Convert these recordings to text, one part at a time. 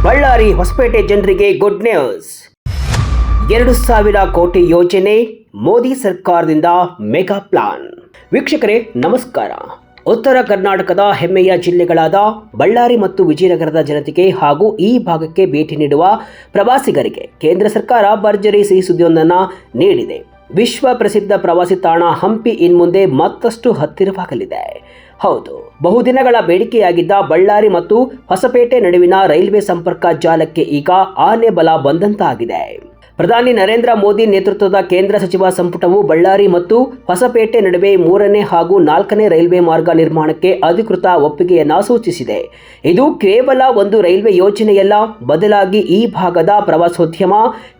ಬಳ್ಳಾರಿ ಹೊಸಪೇಟೆ ಜನರಿಗೆ good news. 2,000 ಕೋಟಿ ಯೋಜನೆ, ಮೋದಿ ಸರ್ಕಾರದಿಂದ ಮೆಗಾ ಪ್ಲಾನ್. ವೀಕ್ಷಕರೇ ನಮಸ್ಕಾರ. ಉತ್ತರ ಕರ್ನಾಟಕದ ಹೆಮ್ಮೆಯ ಜಿಲ್ಲೆಗಳಾದ ಬಳ್ಳಾರಿ ಮತ್ತು ವಿಜಯನಗರದ ಜನತೆಗೆ ಹಾಗೂ ಈ ಭಾಗಕ್ಕೆ ಭೇಟಿ ನೀಡುವ ಪ್ರವಾಸಿಗರಿಗೆ ಕೇಂದ್ರ ಸರ್ಕಾರ ಭರ್ಜರಿ ಸಿಹಿ ಸುದ್ದಿಯೊಂದನ್ನು ನೀಡಿದೆ. ವಿಶ್ವ ಪ್ರಸಿದ್ಧ ಪ್ರವಾಸಿ ತಾಣ ಹಂಪಿ ಇನ್ಮುಂದೆ ಮತ್ತಷ್ಟು ಹತ್ತಿರವಾಗಲಿದೆ. ಹೌದು, ಬಹುದಿನಗಳ ಬೇಡಿಕೆಯಾಗಿದ್ದ ಬಳ್ಳಾರಿ ಮತ್ತು ಹೊಸಪೇಟೆ ನಡುವಿನ ರೈಲ್ವೆ ಸಂಪರ್ಕ ಜಾಲಕ್ಕೆ ಈಗ ಆನೆ ಬಲ ಬಂದಂತಾಗಿದೆ. ಪ್ರಧಾನಿ ನರೇಂದ್ರ ಮೋದಿ ನೇತೃತ್ವದ ಕೇಂದ್ರ ಸಚಿವ ಸಂಪುಟವು ಬಳ್ಳಾರಿ ಮತ್ತು ಹೊಸಪೇಟೆ ನಡುವೆ 3ನೇ ಹಾಗೂ 4ನೇ ರೈಲ್ವೆ ಮಾರ್ಗ ನಿರ್ಮಾಣಕ್ಕೆ ಅಧಿಕೃತ ಒಪ್ಪಿಗೆಯನ್ನು ಸೂಚಿಸಿದೆ. ಇದು ಕೇವಲ ಒಂದು ರೈಲ್ವೆ ಯೋಜನೆಯಲ್ಲ, ಬದಲಾಗಿ ಈ ಭಾಗದ ಪ್ರವಾಸೋದ್ಯಮ,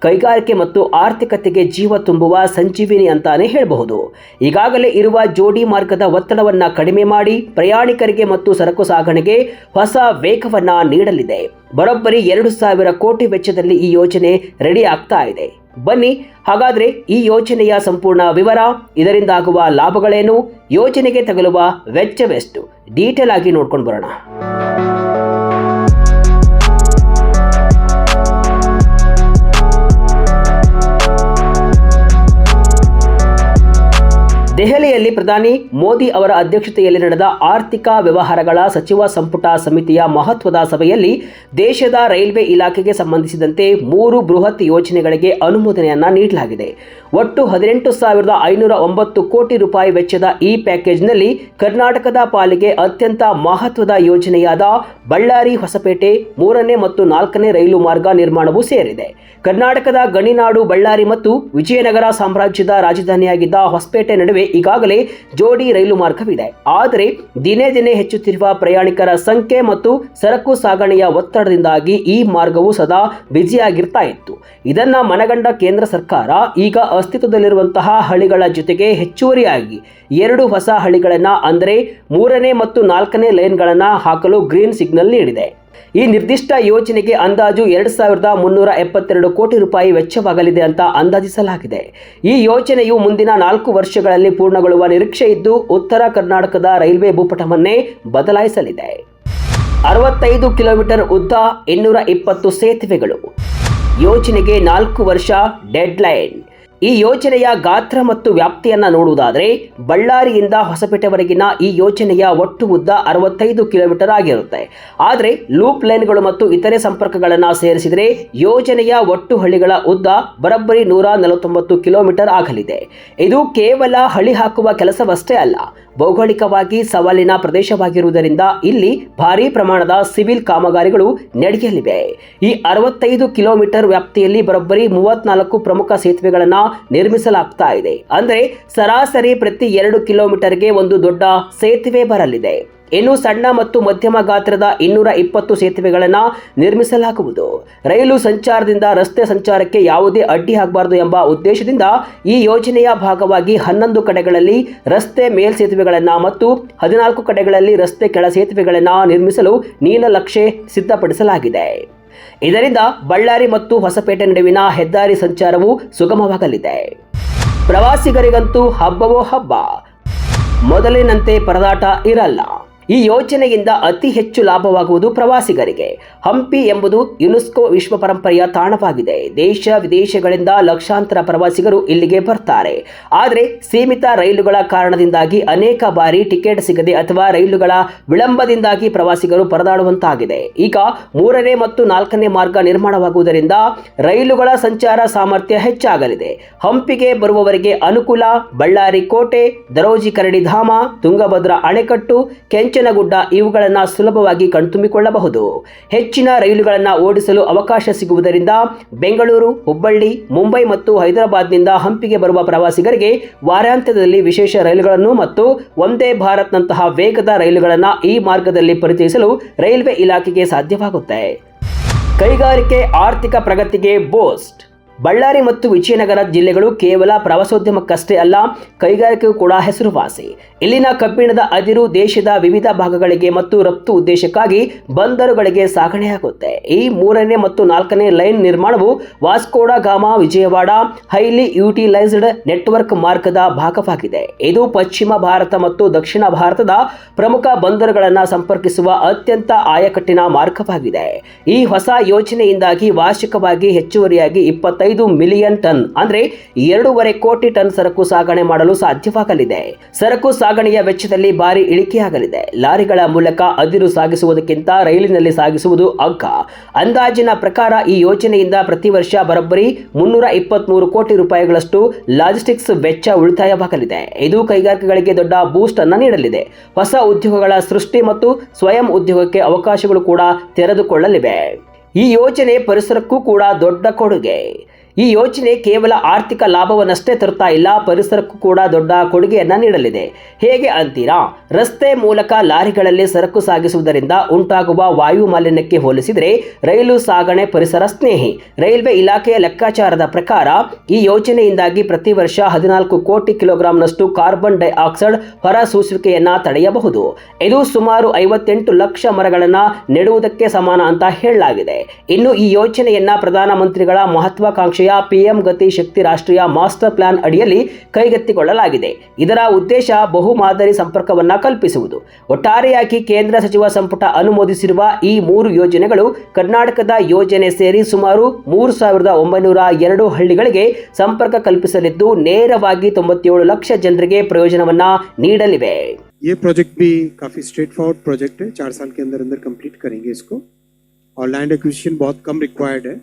ಕೈಗಾರಿಕೆ ಮತ್ತು ಆರ್ಥಿಕತೆಗೆ ಜೀವ ತುಂಬುವ ಸಂಜೀವಿನಿ ಅಂತಾನೆ ಹೇಳಬಹುದು. ಈಗಾಗಲೇ ಇರುವ ಜೋಡಿ ಮಾರ್ಗದ ಒತ್ತಡವನ್ನು ಕಡಿಮೆ ಮಾಡಿ ಪ್ರಯಾಣಿಕರಿಗೆ ಮತ್ತು ಸರಕು ಸಾಗಣೆಗೆ ಹೊಸ ವೇಗವನ್ನು ನೀಡಲಿದೆ. ಬರೋಬ್ಬರಿ 2,000 ಕೋಟಿ ವೆಚ್ಚದಲ್ಲಿ ಈ ಯೋಜನೆ ರೆಡಿ ಆಗ್ತಾ ಇದೆ. ಬನ್ನಿ ಹಾಗಾದ್ರೆ ಈ ಯೋಜನೆಯ ಸಂಪೂರ್ಣ ವಿವರ, ಇದರಿಂದಾಗುವ ಲಾಭಗಳೇನು, ಯೋಜನೆಗೆ ತಗಲುವ ವೆಚ್ಚವೆಷ್ಟು, ಡೀಟೇಲ್ ಆಗಿ ನೋಡ್ಕೊಂಡು ಬರೋಣ. ದೆಹಲಿಯಲ್ಲಿ ಪ್ರಧಾನಿ ಮೋದಿ ಅವರ ಅಧ್ಯಕ್ಷತೆಯಲ್ಲಿ ನಡೆದ ಆರ್ಥಿಕ ವ್ಯವಹಾರಗಳ ಸಚಿವ ಸಂಪುಟ ಸಮಿತಿಯ ಮಹತ್ವದ ಸಭೆಯಲ್ಲಿ ದೇಶದ ರೈಲ್ವೆ ಇಲಾಖೆಗೆ ಸಂಬಂಧಿಸಿದಂತೆ 3 ಬೃಹತ್ ಯೋಜನೆಗಳಿಗೆ ಅನುಮೋದನೆಯನ್ನ ನೀಡಲಾಗಿದೆ. ಒಟ್ಟು 18,509 ಕೋಟಿ ರೂಪಾಯಿ ವೆಚ್ಚದ ಈ ಪ್ಯಾಕೇಜ್ನಲ್ಲಿ ಕರ್ನಾಟಕದ ಪಾಲಿಗೆ ಅತ್ಯಂತ ಮಹತ್ವದ ಯೋಜನೆಯಾದ ಬಳ್ಳಾರಿ ಹೊಸಪೇಟೆ 3ನೇ ಮತ್ತು 4ನೇ ರೈಲು ಮಾರ್ಗ ನಿರ್ಮಾಣವೂ ಸೇರಿದೆ. ಕರ್ನಾಟಕದ ಗಣಿನಾಡು ಬಳ್ಳಾರಿ ಮತ್ತು ವಿಜಯನಗರ ಸಾಮ್ರಾಜ್ಯದ ರಾಜಧಾನಿಯಾಗಿದ್ದ ಹೊಸಪೇಟೆ ನಡುವೆ ಈಗಾಗಲೇ ಜೋಡಿ ರೈಲು ಮಾರ್ಗವಿದೆ. ಆದರೆ ದಿನೇ ದಿನೇ ಹೆಚ್ಚುತ್ತಿರುವ ಪ್ರಯಾಣಿಕರ ಸಂಖ್ಯೆ ಮತ್ತು ಸರಕು ಸಾಗಣೆಯ ಒತ್ತಡದಿಂದಾಗಿ ಈ ಮಾರ್ಗವು ಸದಾ ಬ್ಯುಸಿಯಾಗಿರ್ತಾ ಇತ್ತು. ಇದನ್ನ ಮನಗಂಡ ಕೇಂದ್ರ ಸರ್ಕಾರ ಈಗ ಅಸ್ತಿತ್ವದಲ್ಲಿರುವಂತಹ ಹಳಿಗಳ ಜೊತೆಗೆ ಹೆಚ್ಚುವರಿಯಾಗಿ 2 ಹೊಸ ಹಳಿಗಳನ್ನು ಅಂದರೆ 3ನೇ ಮತ್ತು 4ನೇ ಲೈನ್ಗಳನ್ನು ಹಾಕಲು ಗ್ರೀನ್ ಸಿಗ್ನಲ್ ನೀಡಿದೆ. ಈ ನಿರ್ದಿಷ್ಟ ಯೋಜನೆಗೆ ಅಂದಾಜು 2,372 ಕೋಟಿ ರೂಪಾಯಿ ವೆಚ್ಚವಾಗಲಿದೆ ಅಂತ ಅಂದಾಜಿಸಲಾಗಿದೆ. ಈ ಯೋಜನೆಯು ಮುಂದಿನ 4 ವರ್ಷಗಳಲ್ಲಿ ಪೂರ್ಣಗೊಳ್ಳುವ ನಿರೀಕ್ಷೆ ಇದ್ದು ಉತ್ತರ ಕರ್ನಾಟಕದ ರೈಲ್ವೆ ಭೂಪಟವನ್ನೇ ಬದಲಾಯಿಸಲಿದೆ. 65 ಕಿಲೋಮೀಟರ್ ಉದ್ದ, 220 ಸೇತುವೆಗಳು. ಯೋಜನೆಗೆ 4 ವರ್ಷ ಡೆಡ್ಲೈನ್. ಈ ಯೋಜನೆಯ ಗಾತ್ರ ಮತ್ತು ವ್ಯಾಪ್ತಿಯನ್ನು ನೋಡುವುದಾದರೆ ಬಳ್ಳಾರಿಯಿಂದ ಹೊಸಪೇಟೆವರೆಗಿನ ಈ ಯೋಜನೆಯ ಒಟ್ಟು ಉದ್ದ 65 ಕಿಲೋಮೀಟರ್ ಆಗಿರುತ್ತೆ. ಆದರೆ ಲೂಪ್ ಲೈನ್ಗಳು ಮತ್ತು ಇತರೆ ಸಂಪರ್ಕಗಳನ್ನು ಸೇರಿಸಿದರೆ ಯೋಜನೆಯ ಒಟ್ಟು ಹಳಿಗಳ ಉದ್ದ ಬರೋಬ್ಬರಿ 149 ಕಿಲೋಮೀಟರ್ ಆಗಲಿದೆ. ಇದು ಕೇವಲ ಹಳಿ ಹಾಕುವ ಕೆಲಸವಷ್ಟೇ ಅಲ್ಲ, ಭೌಗೋಳಿಕವಾಗಿ ಸವಾಲಿನ ಪ್ರದೇಶವಾಗಿರುವುದರಿಂದ ಇಲ್ಲಿ ಭಾರೀ ಪ್ರಮಾಣದ ಸಿವಿಲ್ ಕಾಮಗಾರಿಗಳು ನಡೆಯಲಿವೆ. ಈ 65 ಕಿಲೋಮೀಟರ್ ವ್ಯಾಪ್ತಿಯಲ್ಲಿ ಬರೋಬ್ಬರಿ 34 ಪ್ರಮುಖ ಸೇತುವೆಗಳನ್ನು ನಿರ್ಮಿಸಲಾಗ್ತಾ ಇದೆ. ಅಂದರೆ ಸರಾಸರಿ ಪ್ರತಿ 2 ಕಿಲೋಮೀಟರ್ಗೆ ಒಂದು ದೊಡ್ಡ ಸೇತುವೆ ಬರಲಿದೆ. ಇನ್ನು ಸಣ್ಣ ಮತ್ತು ಮಧ್ಯಮ ಗಾತ್ರದ 220 ಸೇತುವೆಗಳನ್ನು ನಿರ್ಮಿಸಲಾಗುವುದು. ರೈಲು ಸಂಚಾರದಿಂದ ರಸ್ತೆ ಸಂಚಾರಕ್ಕೆ ಯಾವುದೇ ಅಡ್ಡಿ ಆಗಬಾರದು ಎಂಬ ಉದ್ದೇಶದಿಂದ ಈ ಯೋಜನೆಯ ಭಾಗವಾಗಿ 11 ಕಡೆಗಳಲ್ಲಿ ರಸ್ತೆ ಮೇಲ್ಸೇತುವೆಗಳನ್ನು ಮತ್ತು 14 ಕಡೆಗಳಲ್ಲಿ ರಸ್ತೆ ಕೆಳ ಸೇತುವೆಗಳನ್ನು ನಿರ್ಮಿಸಲು ನೀಲನಕ್ಷೆ ಸಿದ್ಧಪಡಿಸಲಾಗಿದೆ. ಇದರಿಂದ ಬಳ್ಳಾರಿ ಮತ್ತು ಹೊಸಪೇಟೆ ನಡುವಿನ ಹೆದ್ದಾರಿ ಸಂಚಾರವು ಸುಗಮವಾಗಲಿದೆ. ಪ್ರವಾಸಿಗರಿಗಂತೂ ಹಬ್ಬವೋ ಹಬ್ಬ, ಮೊದಲಿನಂತೆ ಪರದಾಟ ಇರಲ್ಲ. ಈ ಯೋಜನೆಯಿಂದ ಅತಿ ಹೆಚ್ಚು ಲಾಭವಾಗುವುದು ಪ್ರವಾಸಿಗರಿಗೆ. ಹಂಪಿ ಎಂಬುದು ಯುನೆಸ್ಕೋ ವಿಶ್ವ ಪರಂಪರೆಯ ತಾಣವಾಗಿದೆ. ದೇಶ ವಿದೇಶಗಳಿಂದ ಲಕ್ಷಾಂತರ ಪ್ರವಾಸಿಗರು ಇಲ್ಲಿಗೆ ಬರ್ತಾರೆ. ಆದರೆ ಸೀಮಿತ ರೈಲುಗಳ ಕಾರಣದಿಂದಾಗಿ ಅನೇಕ ಬಾರಿ ಟಿಕೆಟ್ ಸಿಗದೆ ಅಥವಾ ರೈಲುಗಳ ವಿಳಂಬದಿಂದಾಗಿ ಪ್ರವಾಸಿಗರು ಪರದಾಡುವಂತಾಗಿದೆ. ಈಗ 3ನೇ ಮತ್ತು 4ನೇ ಮಾರ್ಗ ನಿರ್ಮಾಣವಾಗುವುದರಿಂದ ರೈಲುಗಳ ಸಂಚಾರ ಸಾಮರ್ಥ್ಯ ಹೆಚ್ಚಾಗಲಿದೆ. ಹಂಪಿಗೆ ಬರುವವರಿಗೆ ಅನುಕೂಲ. ಬಳ್ಳಾರಿ ಕೋಟೆ, ದರೋಜಿ ಕರಡಿ ಧಾಮ, ತುಂಗಭದ್ರಾ ಅಣೆಕಟ್ಟು, ಕೆಂಚನಗುಡ್ಡ ಇವುಗಳನ್ನು ಸುಲಭವಾಗಿ ಕಣ್ತುಂಬಿಕೊಳ್ಳಬಹುದು. ಹೆಚ್ಚಿನ ರೈಲುಗಳನ್ನು ಓಡಿಸಲು ಅವಕಾಶ ಸಿಗುವುದರಿಂದ ಬೆಂಗಳೂರು, ಹುಬ್ಬಳ್ಳಿ, ಮುಂಬೈ ಮತ್ತು ಹೈದರಾಬಾದ್ನಿಂದ ಹಂಪಿಗೆ ಬರುವ ಪ್ರವಾಸಿಗರಿಗೆ ವಾರಾಂತ್ಯದಲ್ಲಿ ವಿಶೇಷ ರೈಲುಗಳನ್ನು ಮತ್ತು ವಂದೇ ಭಾರತ್ನಂತಹ ವೇಗದ ರೈಲುಗಳನ್ನು ಈ ಮಾರ್ಗದಲ್ಲಿ ಪರಿಚಯಿಸಲು ರೈಲ್ವೆ ಇಲಾಖೆಗೆ ಸಾಧ್ಯವಾಗುತ್ತೆ. ಕೈಗಾರಿಕೆ ಆರ್ಥಿಕ ಪ್ರಗತಿಗೆ ಬೂಸ್ಟ್. ಬಳ್ಳಾರಿ ಮತ್ತು ವಿಜಯನಗರ ಜಿಲ್ಲೆಗಳು ಕೇವಲ ಪ್ರವಾಸೋದ್ಯಮಕ್ಕಷ್ಟೇ ಅಲ್ಲ, ಕೈಗಾರಿಕೆಗೂ ಕೂಡ ಹೆಸರುವಾಸಿ. ಇಲ್ಲಿನ ಕಬ್ಬಿಣದ ಅದಿರು ದೇಶದ ವಿವಿಧ ಭಾಗಗಳಿಗೆ ಮತ್ತು ರಫ್ತು ಉದ್ದೇಶಕ್ಕಾಗಿ ಬಂದರುಗಳಿಗೆ ಸಾಗಣೆಯಾಗುತ್ತೆ. ಈ 3ನೇ ಮತ್ತು 4ನೇ ಲೈನ್ ನಿರ್ಮಾಣವು Vasco da gamma Vijayawada highly utilised network ಮಾರ್ಗದ ಭಾಗವಾಗಿದೆ. ಇದು ಪಶ್ಚಿಮ ಭಾರತ ಮತ್ತು ದಕ್ಷಿಣ ಭಾರತದ ಪ್ರಮುಖ ಬಂದರುಗಳನ್ನು ಸಂಪರ್ಕಿಸುವ ಅತ್ಯಂತ ಆಯಕಟ್ಟಿನ ಮಾರ್ಗವಾಗಿದೆ. ಈ ಹೊಸ ಯೋಜನೆಯಿಂದಾಗಿ ವಾರ್ಷಿಕವಾಗಿ ಹೆಚ್ಚುವರಿಯಾಗಿ 25 ಮಿಲಿಯನ್ ಟನ್ ಅಂದ್ರೆ 2.5 ಕೋಟಿ ಟನ್ ಸರಕು ಸಾಗಣೆ ಮಾಡಲು ಸಾಧ್ಯವಾಗಲಿದೆ. ಸರಕು ಸಾಗಣೆಯ ವೆಚ್ಚದಲ್ಲಿ ಭಾರಿ ಇಳಿಕೆಯಾಗಲಿದೆ. ಲಾರಿಗಳ ಮೂಲಕ ಅದಿರು ಸಾಗಿಸುವುದಕ್ಕಿಂತ ರೈಲಿನಲ್ಲಿ ಸಾಗಿಸುವುದು ಅಗ್ಗ. ಅಂದಾಜಿನ ಪ್ರಕಾರ ಈ ಯೋಜನೆಯಿಂದ ಪ್ರತಿ ವರ್ಷ ಬರೋಬ್ಬರಿ 323 ಕೋಟಿ ರೂಪಾಯಿಗಳಷ್ಟು ಲಾಜಿಸ್ಟಿಕ್ಸ್ ವೆಚ್ಚ ಉಳಿತಾಯವಾಗಲಿದೆ. ಇದು ಕೈಗಾರಿಕೆಗಳಿಗೆ ದೊಡ್ಡ ಬೂಸ್ಟ್ ಅನ್ನು ನೀಡಲಿದೆ. ಹೊಸ ಉದ್ಯೋಗಗಳ ಸೃಷ್ಟಿ ಮತ್ತು ಸ್ವಯಂ ಉದ್ಯೋಗಕ್ಕೆ ಅವಕಾಶಗಳು ಕೂಡ ತೆರೆದುಕೊಳ್ಳಲಿವೆ. ಈ ಯೋಜನೆ ಪರಿಸರಕ್ಕೂ ಕೂಡ ದೊಡ್ಡ ಕೊಡುಗೆ. ಈ ಯೋಜನೆ ಕೇವಲ ಆರ್ಥಿಕ ಲಾಭವನ್ನಷ್ಟೇ ತರುತ್ತಾ ಇಲ್ಲ, ಪರಿಸರಕ್ಕೂ ಕೂಡ ದೊಡ್ಡ ಕೊಡುಗೆಯನ್ನು ನೀಡಲಿದೆ. ಹೇಗೆ ಅಂತೀರಾ? ರಸ್ತೆ ಮೂಲಕ ಲಾರಿಗಳಲ್ಲಿ ಸರಕು ಸಾಗಿಸುವುದರಿಂದ ಉಂಟಾಗುವ ವಾಯು ಮಾಲಿನ್ಯಕ್ಕೆ ಹೋಲಿಸಿದರೆ ರೈಲು ಸಾಗಣೆ ಪರಿಸರ ಸ್ನೇಹಿ. ರೈಲ್ವೆ ಇಲಾಖೆಯ ಲೆಕ್ಕಾಚಾರದ ಪ್ರಕಾರ ಈ ಯೋಜನೆಯಿಂದಾಗಿ ಪ್ರತಿ ವರ್ಷ 14 ಕೋಟಿ ಕಿಲೋಗ್ರಾಂನಷ್ಟು ಕಾರ್ಬನ್ ಡೈಆಕ್ಸೈಡ್ ಹೊರಸೂಸುವಿಕೆಯನ್ನು ತಡೆಯಬಹುದು. ಇದು ಸುಮಾರು 58 ಲಕ್ಷ ಮರಗಳನ್ನು ನೆಡುವುದಕ್ಕೆ ಸಮಾನ ಅಂತ ಹೇಳಲಾಗಿದೆ. ಇನ್ನು ಈ ಯೋಜನೆಯನ್ನ ಪ್ರಧಾನಮಂತ್ರಿಗಳ ಮಹತ್ವಾಕಾಂಕ್ಷೆಯ ಪಿಎಂ ಗತಿ ಶಕ್ತಿ ರಾಷ್ಟ್ರೀಯ ಮಾಸ್ಟರ್ ಪ್ಲಾನ್ ಅಡಿಯಲ್ಲಿ ಕೈಗೆತ್ತಿಕೊಳ್ಳಲಾಗಿದೆ. ಇದರ ಉದ್ದೇಶ ಬಹು ಮಾದರಿ ಸಂಪರ್ಕವನ್ನ ಕಲ್ಪಿಸುವುದು. ಒಟ್ಟಾರೆಯಾಗಿ ಕೇಂದ್ರ ಸಚಿವ ಸಂಪುಟ ಅನುಮೋದಿಸಿರುವ ಈ 3 ಯೋಜನೆಗಳು ಕರ್ನಾಟಕದ ಯೋಜನೆ ಸೇರಿ ಸುಮಾರು 3,902 ಹಳ್ಳಿಗಳಿಗೆ ಸಂಪರ್ಕ ಕಲ್ಪಿಸಲಿದ್ದು ನೇರವಾಗಿ 97 ಲಕ್ಷ ಜನರಿಗೆ ಪ್ರಯೋಜನವನ್ನ ನೀಡಲಿವೆ. ये प्रोजेक्ट भी काफी स्ट्रेट फॉरवर्ड प्रोजेक्ट है. 4 साल के अंदर कंप्लीट करेंगे इसको और लैंड एक्विजिशन बहुत कम रिक्वायर्ड है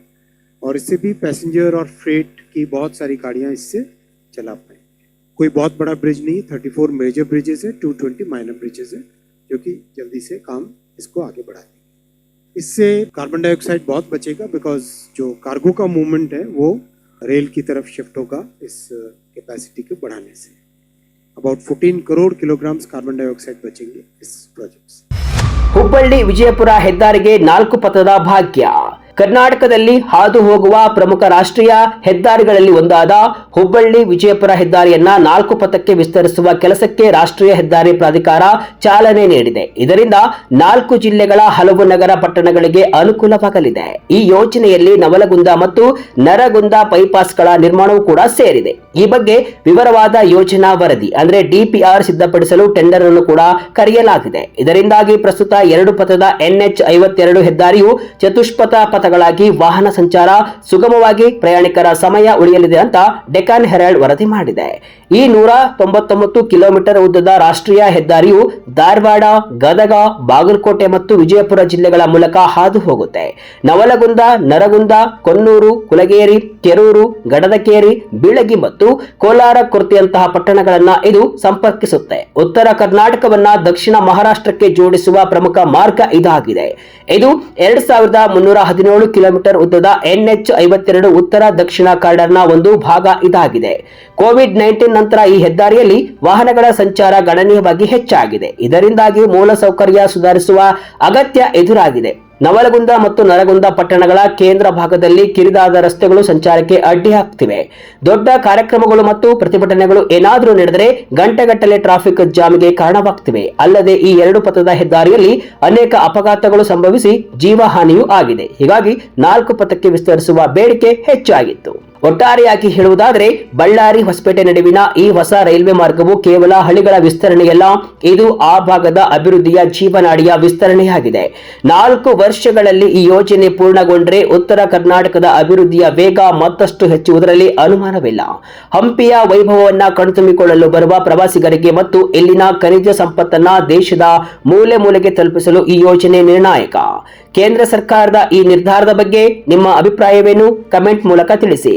और इससे भी पैसेंजर और फ्रेट की बहुत सारी गाड़ियां इससे चला पाएंगे. कोई बहुत बड़ा ब्रिज नहीं, 34 मेजर ब्रिजेस है, 220 माइनर ब्रिजेस है जो कि जल्दी से काम इसको आगे बढ़ा देंगे. इससे कार्बन डाइऑक्साइड बहुत बचेगा बिकॉज जो कार्गो का मूवमेंट है वो रेल की तरफ शिफ्ट होगा इस कैपेसिटी को बढ़ाने से. About 14 crore kilograms carbon dioxide बचेंगे इस प्रोजेक्ट से. ಹುಬ್ಬಳ್ಳಿ ವಿಜಯಪುರ ಹೆದ್ದಾರಿಗೆ 4 ಪಥದ ಭಾಗ್ಯ. ಕರ್ನಾಟಕದಲ್ಲಿ ಹಾದು ಹೋಗುವ ಪ್ರಮುಖ ರಾಷ್ಟ್ರೀಯ ಹೆದ್ದಾರಿಗಳಲ್ಲಿ ಒಂದಾದ ಹುಬ್ಬಳ್ಳಿ ವಿಜಯಪುರ ಹೆದ್ದಾರಿಯನ್ನ 4 ಪಥಕ್ಕೆ ವಿಸ್ತರಿಸುವ ಕೆಲಸಕ್ಕೆ ರಾಷ್ಟ್ರೀಯ ಹೆದ್ದಾರಿ ಪ್ರಾಧಿಕಾರ ಚಾಲನೆ ನೀಡಿದೆ. ಇದರಿಂದ 4 ಜಿಲ್ಲೆಗಳ ಹಲವು ನಗರ ಪಟ್ಟಣಗಳಿಗೆ ಅನುಕೂಲವಾಗಲಿದೆ. ಈ ಯೋಜನೆಯಲ್ಲಿ ನವಲಗುಂದ ಮತ್ತು ನರಗುಂದ ಬೈಪಾಸ್ಗಳ ನಿರ್ಮಾಣವೂ ಕೂಡ ಸೇರಿದೆ. ಈ ಬಗ್ಗೆ ವಿವರವಾದ ಯೋಜನಾ ವರದಿ ಅಂದ್ರೆ ಡಿಪಿಆರ್ ಸಿದ್ಧಪಡಿಸಲು ಟೆಂಡರ್ ಅನ್ನು ಕೂಡ ಕರೆಯಲಾಗಿದೆ. ಇದರಿಂದಾಗಿ ಪ್ರಸ್ತುತ 2 ಪಥದ NH 52 ಹೆದ್ದಾರಿಯು ಚತುಷ್ಪಥ ಪಥಗಳಾಗಿ ವಾಹನ ಸಂಚಾರ ಸುಗಮವಾಗಿ ಪ್ರಯಾಣಿಕರ ಸಮಯ ಉಳಿಯಲಿದೆ ಅಂತ ಡೆಕ್ಕನ್ ಹೆರಾಲ್ಡ್ ವರದಿ ಮಾಡಿದೆ. ಈ 199 ಕಿಲೋಮೀಟರ್ ಉದ್ದದ ರಾಷ್ಟ್ರೀಯ ಹೆದ್ದಾರಿಯು ಧಾರವಾಡ, ಗದಗ, ಬಾಗಲಕೋಟೆ ಮತ್ತು ವಿಜಯಪುರ ಜಿಲ್ಲೆಗಳ ಮೂಲಕ ಹಾದು ಹೋಗುತ್ತೆ. ನವಲಗುಂದ, ನರಗುಂದ, ಕೊನ್ನೂರು, ಕುಲಗೇರಿ, ಕೆರೂರು, ಗಡದಕೇರಿ, ಬೀಳಗಿ ಮತ್ತು ಕೋಲಾರ ಕುರ್ತಿಯಂತಹ ಪಟ್ಟಣಗಳನ್ನ ಇದು ಸಂಪರ್ಕಿಸುತ್ತೆ. ಉತ್ತರ ಕರ್ನಾಟಕವನ್ನ ದಕ್ಷಿಣ ಮಹಾರಾಷ್ಟ್ರಕ್ಕೆ ಜೋಡಿಸುವ ಪ್ರಮುಖ ಮಾರ್ಗ ಇದಾಗಿದೆ. ಇದು 2317 ಕಿಲೋಮೀಟರ್ ಉದ್ದದ NH 52 ಉತ್ತರ ದಕ್ಷಿಣ ಕಾರಿಡಾರ್ನ ಒಂದು ಭಾಗ ಇದಾಗಿದೆ. ಕೋವಿಡ್-19 ನಂತರ ಈ ಹೆದ್ದಾರಿಯಲ್ಲಿ ವಾಹನಗಳ ಸಂಚಾರ ಗಣನೀಯವಾಗಿ ಹೆಚ್ಚಾಗಿದೆ. ಇದರಿಂದಾಗಿ ಮೂಲಸೌಕರ್ಯ ಸುಧಾರಿಸುವ ಅಗತ್ಯ ಎದುರಾಗಿದೆ. ನವಲಗುಂದ ಮತ್ತು ನರಗುಂದ ಪಟ್ಟಣಗಳ ಕೇಂದ್ರ ಭಾಗದಲ್ಲಿ ಕಿರಿದಾದ ರಸ್ತೆಗಳು ಸಂಚಾರಕ್ಕೆ ಅಡ್ಡಿಯಾಗ್ತಿವೆ. ದೊಡ್ಡ ಕಾರ್ಯಕ್ರಮಗಳು ಮತ್ತು ಪ್ರತಿಭಟನೆಗಳು ಏನಾದರೂ ನಡೆದರೆ ಗಂಟೆಗಟ್ಟಲೆ ಟ್ರಾಫಿಕ್ ಜಾಮ್ಗೆ ಕಾರಣವಾಗ್ತಿವೆ. ಅಲ್ಲದೆ ಈ 2 ಪಥದ ಹೆದ್ದಾರಿಯಲ್ಲಿ ಅನೇಕ ಅಪಘಾತಗಳು ಸಂಭವಿಸಿ ಜೀವಹಾನಿಯೂ ಆಗಿದೆ. ಹೀಗಾಗಿ 4 ಪಥಕ್ಕೆ ವಿಸ್ತರಿಸುವ ಬೇಡಿಕೆ ಹೆಚ್ಚಾಗಿತ್ತು. ಒಟ್ಟಾರೆಯಾಗಿ ಹೇಳುವುದಾದರೆ ಬಳ್ಳಾರಿ ಹೊಸಪೇಟೆ ನಡುವಿನ ಈ ಹೊಸ ರೈಲ್ವೆ ಮಾರ್ಗವು ಕೇವಲ ಹಳ್ಳಿಗಳ ವಿಸ್ತರಣೆಯಲ್ಲ, ಇದು ಆ ಭಾಗದ ಅಭಿವೃದ್ಧಿಯ ಜೀವನಾಡಿಯ ವಿಸ್ತರಣೆಯಾಗಿದೆ. 4 ವರ್ಷಗಳಲ್ಲಿ ಈ ಯೋಜನೆ ಪೂರ್ಣಗೊಂಡರೆ ಉತ್ತರ ಕರ್ನಾಟಕದ ಅಭಿವೃದ್ಧಿಯ ವೇಗ ಮತ್ತಷ್ಟು ಹೆಚ್ಚುವುದರಲ್ಲಿ ಅನುಮಾನವಿಲ್ಲ. ಹಂಪಿಯ ವೈಭವವನ್ನ ಕಣ್ತುಂಬಿಕೊಳ್ಳಲು ಬರುವ ಪ್ರವಾಸಿಗರಿಗೆ ಮತ್ತು ಇಲ್ಲಿನ ಖನಿಜ ಸಂಪತ್ತನ್ನ ದೇಶದ ಮೂಲೆ ಮೂಲೆಗೆ ತಲುಪಿಸಲು ಈ ಯೋಜನೆ ನಿರ್ಣಾಯಕ. ಕೇಂದ್ರ ಸರ್ಕಾರದ ಈ ನಿರ್ಧಾರದ ಬಗ್ಗೆ ನಿಮ್ಮ ಅಭಿಪ್ರಾಯವೇನು? ಕಮೆಂಟ್ ಮೂಲಕ ತಿಳಿಸಿ.